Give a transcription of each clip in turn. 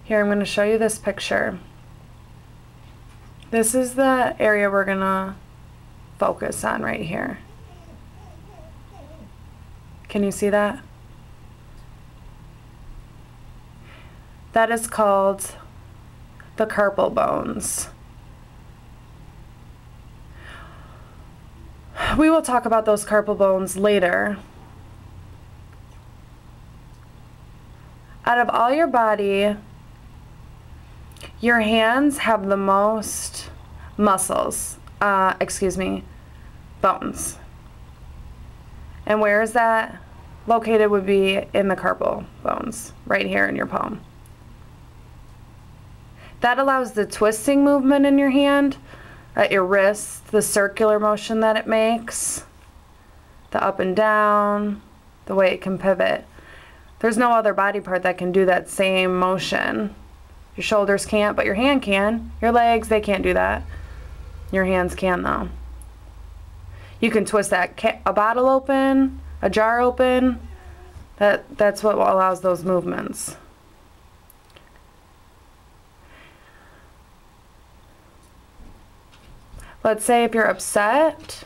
Here, I'm going to show you this picture. This is the area we're going to focus on right here. Can you see that? That is called the carpal bones. We will talk about those carpal bones later. Out of all your body, your hands have the most muscles, bones. And where is that located? Would be in the carpal bones, right here in your palm. That allows the twisting movement in your hand, at your wrist, the circular motion that it makes, the up and down, the way it can pivot. There's no other body part that can do that same motion. Your shoulders can't, but your hand can. Your legs, they can't do that. Your hands can though. You can twist a bottle open, a jar open. That's what allows those movements. Let's say if you're upset,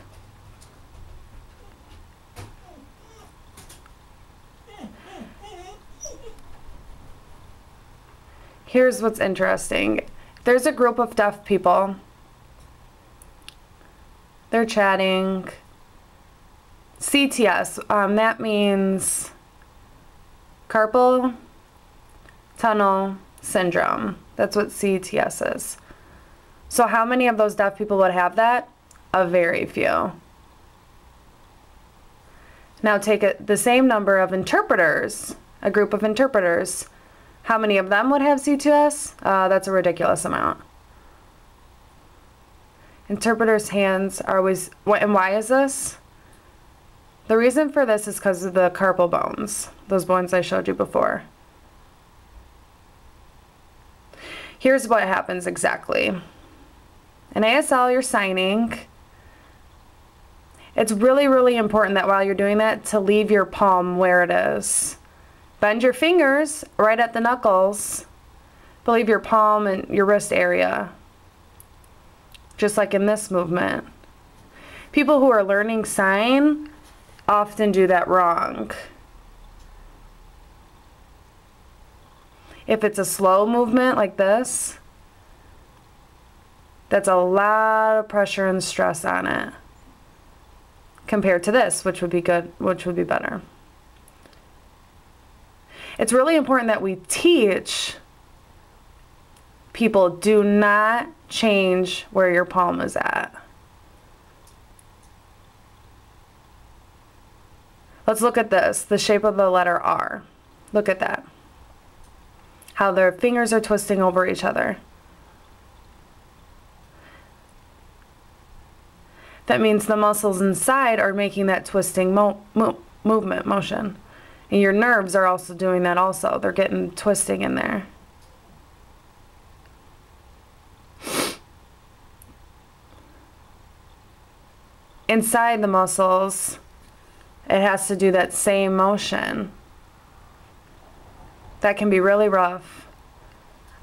here's what's interesting. There's a group of deaf people. They're chatting. CTS, that means carpal tunnel syndrome. That's what CTS is. So how many of those deaf people would have that? A very few. Now take the same number of interpreters, a group of interpreters. How many of them would have C2S? That's a ridiculous amount. Interpreters' hands are always, and why is this? The reason for this is because of the carpal bones, those bones I showed you before. Here's what happens exactly. In ASL, you're signing. It's really, really important that while you're doing that, to leave your palm where it is. Bend your fingers right at the knuckles, but leave your palm and your wrist area, just like in this movement. People who are learning sign often do that wrong. If it's a slow movement like this, that's a lot of pressure and stress on it compared to this, which would be good, which would be better. It's really important that we teach people, do not change where your palm is at. Let's look at this, the shape of the letter R. Look at that. How their fingers are twisting over each other. That means the muscles inside are making that twisting movement, motion. And your nerves are also doing that also. They're getting twisting in there. Inside the muscles, it has to do that same motion. That can be really rough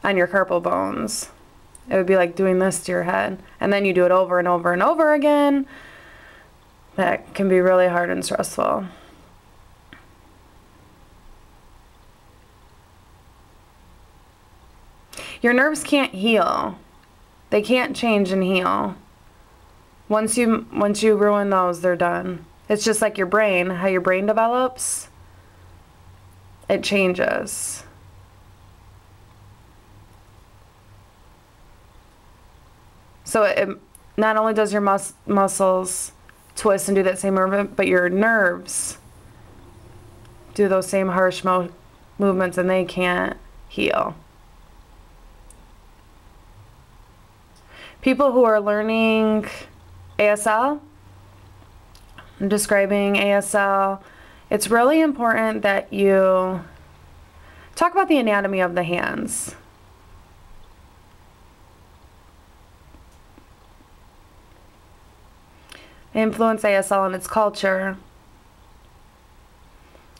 on your carpal bones. It would be like doing this to your head. And then you do it over and over and over again. That can be really hard and stressful. Your nerves can't heal. They can't change and heal. Once you ruin those, they're done. It's just like your brain, how your brain develops. It changes. So it not only does your muscles twist and do that same movement, but your nerves do those same harsh movements, and they can't heal. People who are learning ASL, I'm describing ASL, it's really important that you talk about the anatomy of the hands. Influence ASL and its culture,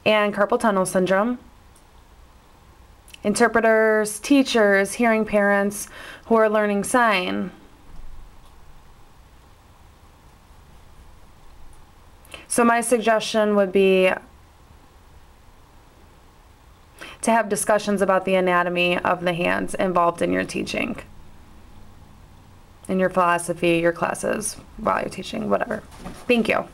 and carpal tunnel syndrome, interpreters, teachers, hearing parents who are learning sign. So my suggestion would be to have discussions about the anatomy of the hands involved in your teaching, in your philosophy, your classes, while you're teaching, whatever. Thank you.